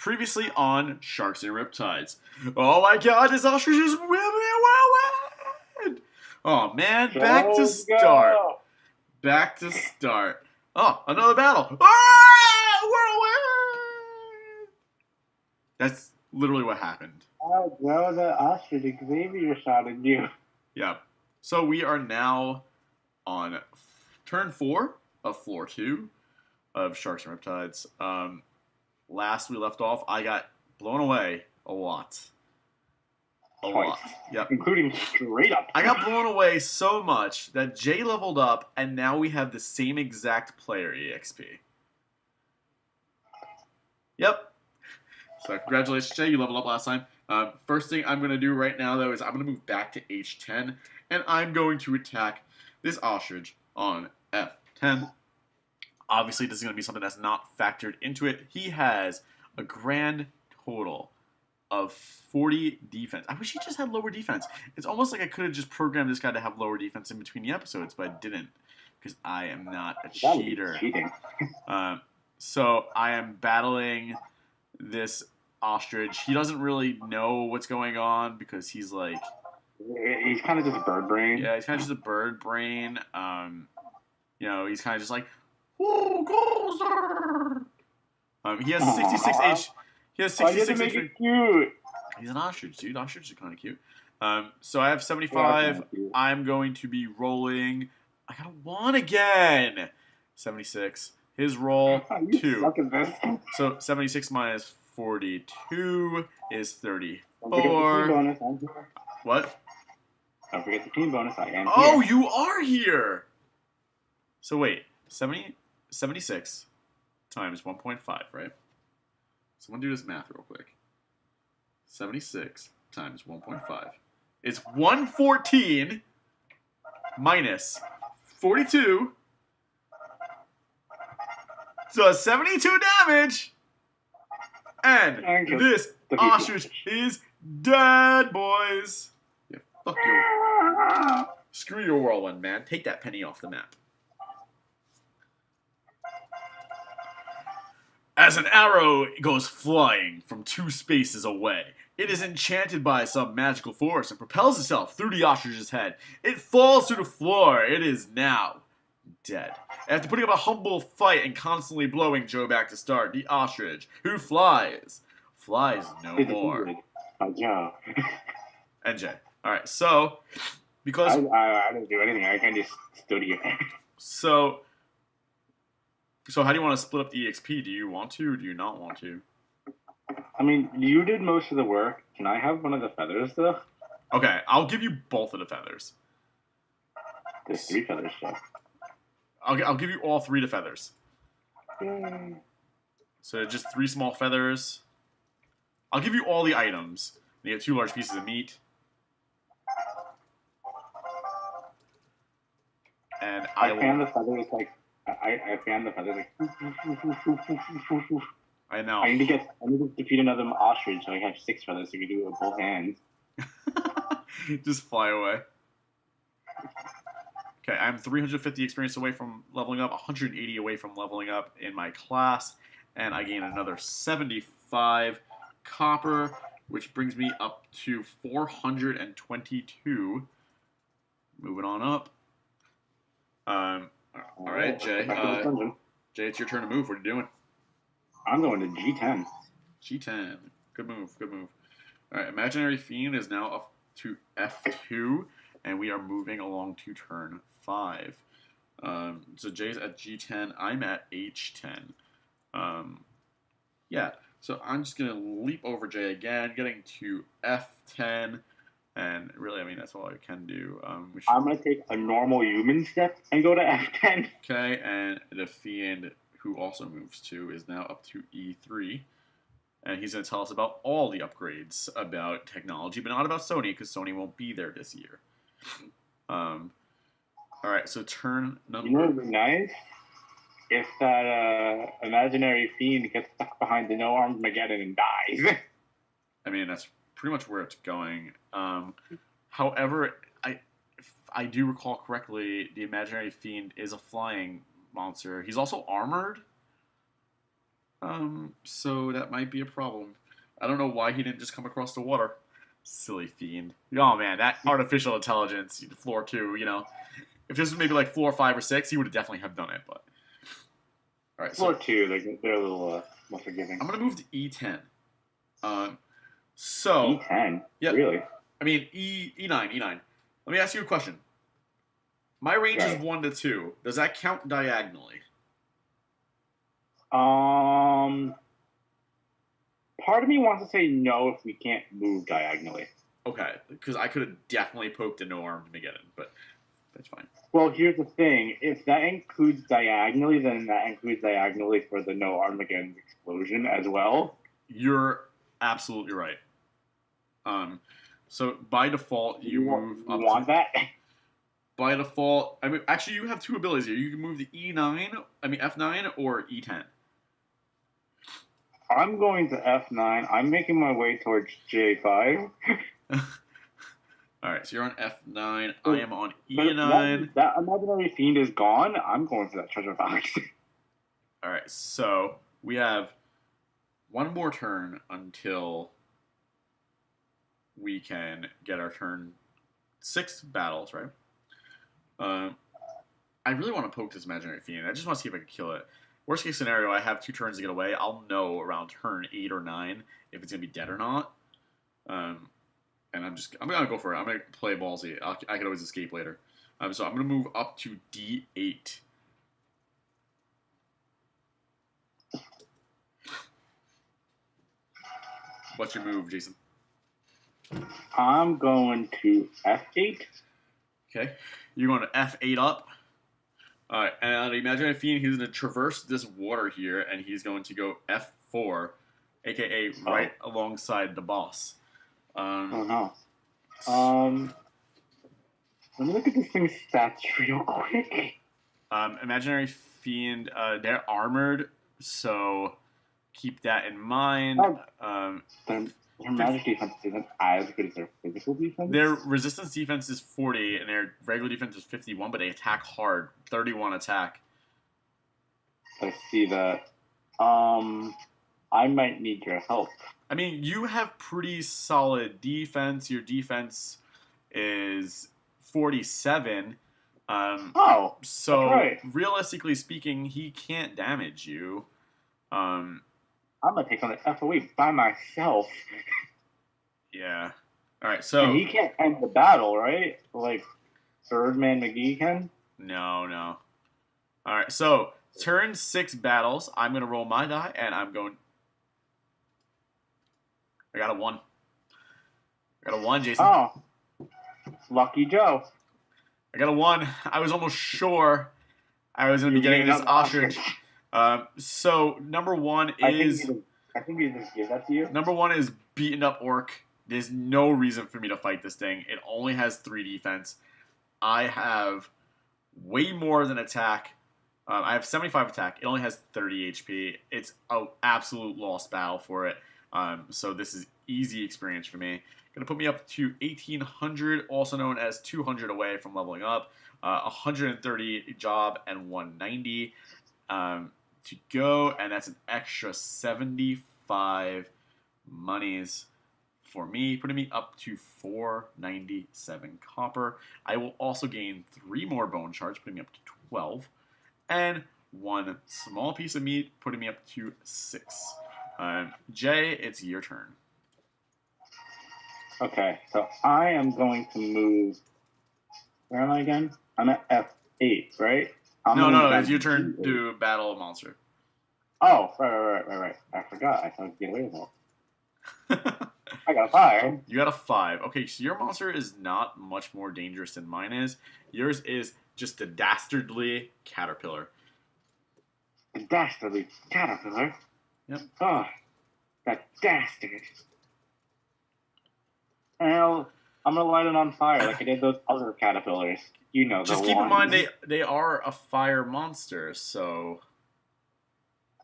Previously on Sharks N Riptides. Oh my god, this ostrich is really well. Oh man, back to Let's start. go. Back to start. Oh, another battle. Ah! Whirlwind! That's literally what happened. Oh, no, the ostrich Xavier shot at you. Yep. So we are now on turn 4 of floor 2 of Sharks and Riptides. Last we left off, I got blown away a lot. Twice. Yep. Including straight up. I got blown away so much that Jay leveled up, and now we have the same exact player EXP. Yep. So congratulations, Jay. You leveled up last time. First thing I'm going to do right now, though, is I'm going to move back to H10, and I'm going to attack this ostrich on F10. Obviously, this is going to be something that's not factored into it. He has a grand total of 40 defense. I wish he just had lower defense. It's almost like I could have just programmed this guy to have lower defense in between the episodes, but I didn't because I am not a cheater. Cheating. So I am battling this ostrich. He doesn't really know what's going on because he's like... He's kind of just a bird brain. Yeah, he's kind of just a bird brain. You know, he's kind of just like... Who goes there? He has 66 H. He has 66 to make H. it cute. He's an ostrich, dude. Ostriches are kind of cute. So I have 75. Yeah, I'm going to be rolling. I got a 1 again. 76. His roll, You 2. suck at this. So 76 minus 42 is Don't forget the 34. team bonus. I'm here. What? Don't forget the team bonus. I am Oh, here. you are here. So wait, 76 times 1.5, right? So I'm going to do this math real quick. 76 times 1.5 is 114 minus 42. So 72 damage. And this ostrich is dead, boys. Yeah, fuck you. Screw your whirlwind, man. Take that penny off the map. As an arrow goes flying from 2 spaces away, it is enchanted by some magical force and propels itself through the ostrich's head. It falls to the floor. It is now dead. After putting up a humble fight and constantly blowing Joe back to start, the ostrich, who flies no more. Joe. And Jay. Alright, so, because... I didn't do anything. I kind of just stood here. So how do you want to split up the EXP? Do you want to or do you not want to? I mean, you did most of the work. Can I have one of the feathers, though? Okay, I'll give you both of the feathers. There's 3 feathers, so. I'll give you all 3 of the feathers. Yay. So just 3 small feathers. I'll give you all the items. You get 2 large pieces of meat. And I found the feathers like I found the feathers like. I know. I need to defeat another ostrich, so I have 6 feathers, so you can do it with both hands. Just fly away. Okay, I'm 350 experience away from leveling up, 180 away from leveling up in my class, and I gain another 75 copper, which brings me up to 422. Moving on up. All right, Jay. Jay, it's your turn to move. What are you doing? I'm going to G10. G10. Good move. Good move. All right, Imaginary Fiend is now up to F2, and we are moving along to turn 5. So Jay's at G10. I'm at H10. Yeah, so I'm just going to leap over Jay again, getting to F10. And really, I mean, that's all I can do. I'm going to take a normal human step and go to F10. Okay, and the Fiend, who also moves to, is now up to E3. And he's going to tell us about all the upgrades about technology, but not about Sony, because Sony won't be there this year. Alright, so turn number... You know what would be nice? If that imaginary fiend gets stuck behind the No Arms Mageddon and dies. I mean, that's pretty much where it's going. However, if I do recall correctly, the imaginary fiend is a flying monster. He's also armored. So that might be a problem. I don't know why he didn't just come across the water. Silly fiend. Oh man, that artificial intelligence, floor 2, If this was maybe like floor 5 or 6, he would have definitely have done it, but. Alright, Floor so two, they're a little more forgiving. I'm gonna move to E10. Um, so E10, yeah, really? I mean E9. Let me ask you a question. My range is Right. 1 to 2. Does that count diagonally? Um, Part of me wants to say no if we can't move diagonally. Okay, because I could have definitely poked a no-armed Mageddon, but that's fine. Well, here's the thing. If that includes diagonally, then that includes diagonally for the no Armageddon explosion as well. You're absolutely right. So by default, you move You up. want that? By default, I mean, actually, you have two abilities here. You can move the F9 or E10. I'm going to F9. I'm making my way towards J5. All right, so you're on F9. I am on E9. That imaginary fiend is gone. I'm going for that treasure box. All right, so we have one more turn until we can get our turn 6 battles, right? I really want to poke this imaginary fiend. I just want to see if I can kill it. Worst case scenario, I have 2 turns to get away. I'll know around turn 8 or 9 if it's gonna be dead or not. And I'm gonna go for it. I'm gonna play ballsy. I can always escape later. So I'm gonna move up to D8. What's your move, Jason? I'm going to F8. Okay, you're going to F8 up. All right, and imagine a fiend. He's going to traverse this water here, and he's going to go F4, aka right alongside the boss. Oh no. Let me look at this thing's stats real quick. Imaginary fiend. They're armored, so keep that in mind. Their magic defense isn't as good as their physical defense. Their resistance defense is 40, and their regular defense is 51, but they attack hard. 31 attack. I see that. I might need your help. I mean, you have pretty solid defense. Your defense is 47. So right. Realistically speaking, he can't damage you. I'm gonna take on the FOE by myself. Yeah. All right. So and he can't end the battle, right? Like Birdman McGee can. No. All right. So turn 6 battles. I'm gonna roll my die, and I'm going. I got a 1. I got a 1, Jason. Oh, lucky Joe. I got a 1. I was almost sure I was gonna be getting this ostrich. So number 1 is. I think he just gave that to you. Number 1 is beaten up orc. There's no reason for me to fight this thing. It only has 3 defense. I have way more than attack. I have 75 attack. It only has 30 HP. It's an absolute lost battle for it. So this is easy experience for me. Gonna put me up to 1800, also known as 200 away from leveling up. 130 job and 190 to go, and that's an extra 75 monies for me, putting me up to 497 copper. I will also gain 3 more bone shards, putting me up to 12, and 1 small piece of meat, putting me up to 6. Jay, it's your turn. Okay, so I am going to move. Where am I again? I'm at F8, right? No, it's your turn to battle a monster. Oh, right. I forgot. I thought I'd get away with that. I got a 5. You got a 5. Okay, so your monster is not much more dangerous than mine is. Yours is just a dastardly caterpillar. A dastardly caterpillar? Yep. Oh, that dastard. Well, I'm gonna light it on fire like I did those other caterpillars. You know, just keep in mind they are a fire monster, so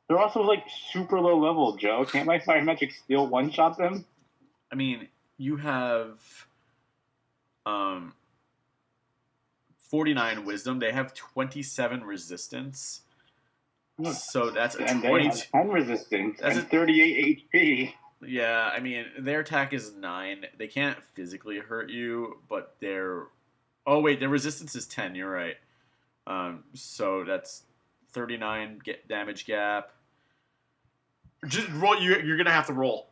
they're also like super low level, Joe. Can't my fire magic still one shot them? I mean, you have 49 wisdom. They have 27 resistance. So that's a And they 22. have 10 resistance That's and a 38 HP. Yeah, I mean, their attack is 9. They can't physically hurt you, but their oh wait, their resistance is 10. You're right. So that's 39 damage gap. Just roll. You're gonna have to roll.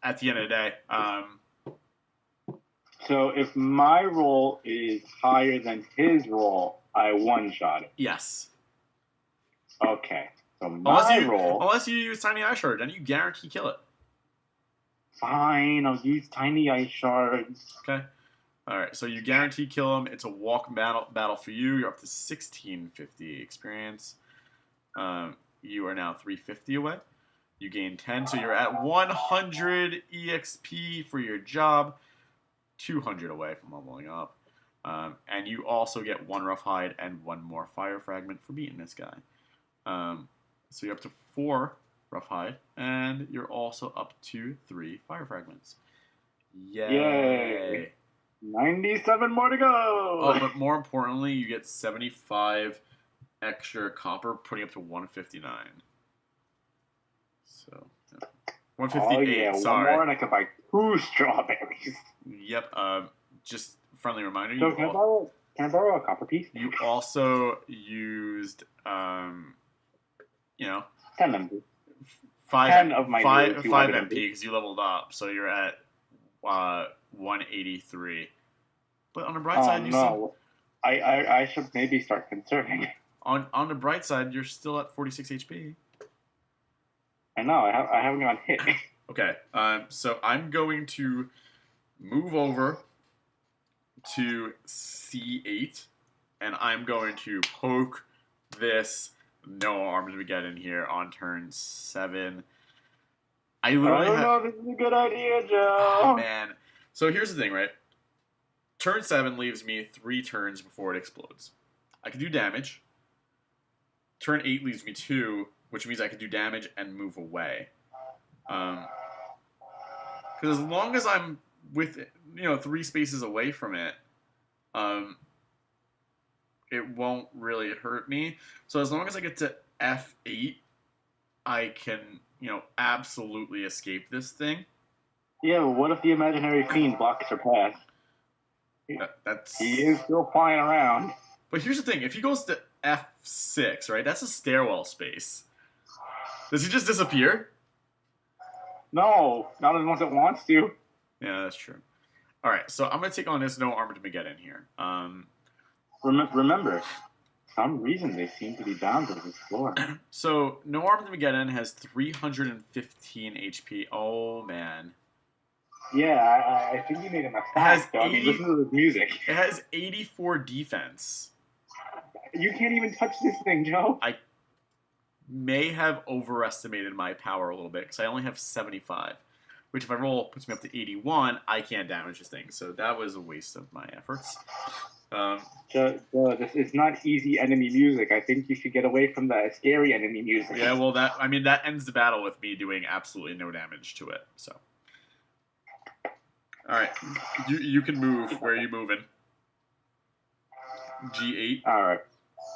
At the end of the day. So if my roll is higher than his roll, I one-shot it. Yes. Okay. So my roll... Unless you use Tiny Eye Shard, then you guarantee kill it. Fine, I'll use Tiny Ice Shards. Okay. All right, so you guarantee kill him. It's a walk battle for you. You're up to 1650 experience. You are now 350 away. You gain 10, so you're at 100 EXP for your job. 200 away from leveling up. And you also get 1 Rough Hide and 1 more Fire Fragment for beating this guy. So you're up to 4 Rough Hide, and you're also up to 3 Fire Fragments. Yay! 97 more to go! Oh, but more importantly, you get 75 extra copper, putting up to 159. So, yeah. 158, oh, yeah, sorry. 1 more and I could buy 2 strawberries. Yep, just friendly reminder. So can I borrow a copper piece? You also used, 10 MP. 5 of my 5 new MP because you leveled up, so you're at 183. But on the bright side, you no. I should maybe start conserving. On the bright side, you're still at 46 HP. I know. I haven't gone hit. Okay. So I'm going to move over to C8, and I'm going to poke this no arms we get in here on turn 7. I don't know if this is a good idea, Joe. Oh, man. So here's the thing, right? Turn 7 leaves me 3 turns before it explodes. I can do damage. Turn 8 leaves me 2, which means I can do damage and move away. Because as long as I'm with 3 spaces away from it, it won't really hurt me. So as long as I get to F8, I can, absolutely escape this thing. Yeah, but what if the imaginary fiend blocks your path? He is still flying around. But here's the thing: if he goes to F6, right, that's a stairwell space. Does he just disappear? No, not unless it wants to. Yeah, that's true. All right, so I'm gonna take on this no armored Mageddon here. Remember, some reason they seem to be bound to this floor. So no armored Mageddon has 315 HP. Oh man. Yeah, I think you made a mistake. Listen to this music. It has 84 defense. You can't even touch this thing, Joe. I may have overestimated my power a little bit because I only have 75, which if I roll puts me up to 81. I can't damage this thing, so that was a waste of my efforts. This is not easy enemy music. I think you should get away from the scary enemy music. Yeah, well, that ends the battle with me doing absolutely no damage to it. So, all right, you can move. Where are you moving? G8. All right,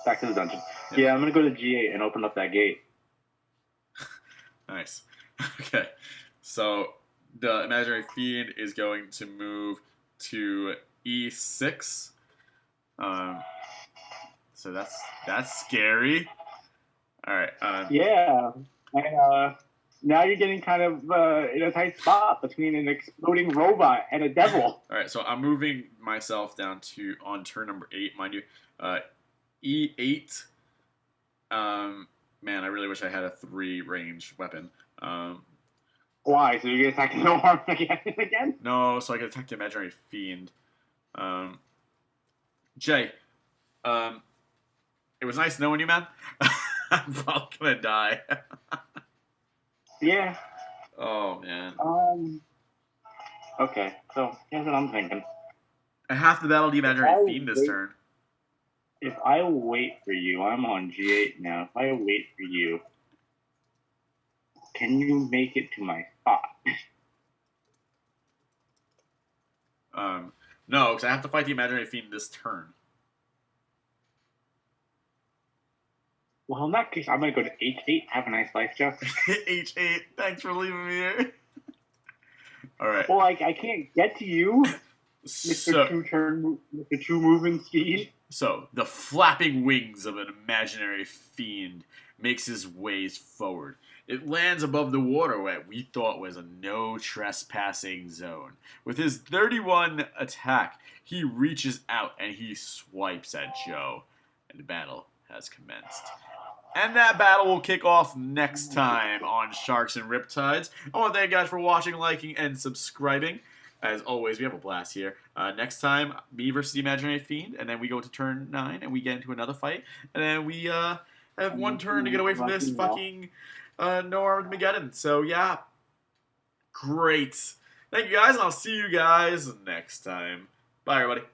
back to the dungeon. Yep. Yeah, I'm gonna go to G8 and open up that gate. Nice. Okay, so the imaginary fiend is going to move to E6. So that's scary. All right. Yeah, and now you're getting kind of in a tight spot between an exploding robot and a devil. All right, so I'm moving myself down to on turn number 8, mind you. E8. Man, I really wish I had a 3 range weapon. Why? So you're gonna attack no harm again? No, so I can attack the imaginary fiend. Jay, it was nice knowing you, man. I'm probably gonna die. Yeah. Oh man. Okay, so here's what I'm thinking. I have to battle the imaginary fiend this turn. If I wait for you, I'm on G8 now. If I wait for you, can you make it to my spot? No, because I have to fight the imaginary fiend this turn. Well, in that case, I'm gonna go to H8. Have a nice life, Jeff. H8. Thanks for leaving me here. All right. Well, I can't get to you, Mister So, Mister Two Moving Speed. so the flapping wings of an imaginary fiend makes his ways forward. It lands above the water what we thought was a no trespassing zone. With his 31 attack, he reaches out and he swipes at Joe, and the battle has commenced. And that battle will kick off next time on Sharks and Riptides. I want to thank you guys for watching, liking, and subscribing. As always, we have a blast here. Next time, me versus the Imaginary Fiend, and then we go to turn 9, and we get into another fight, and then we have one turn to get away from this fucking no Armageddon. So, yeah. Great. Thank you, guys, and I'll see you guys next time. Bye, everybody.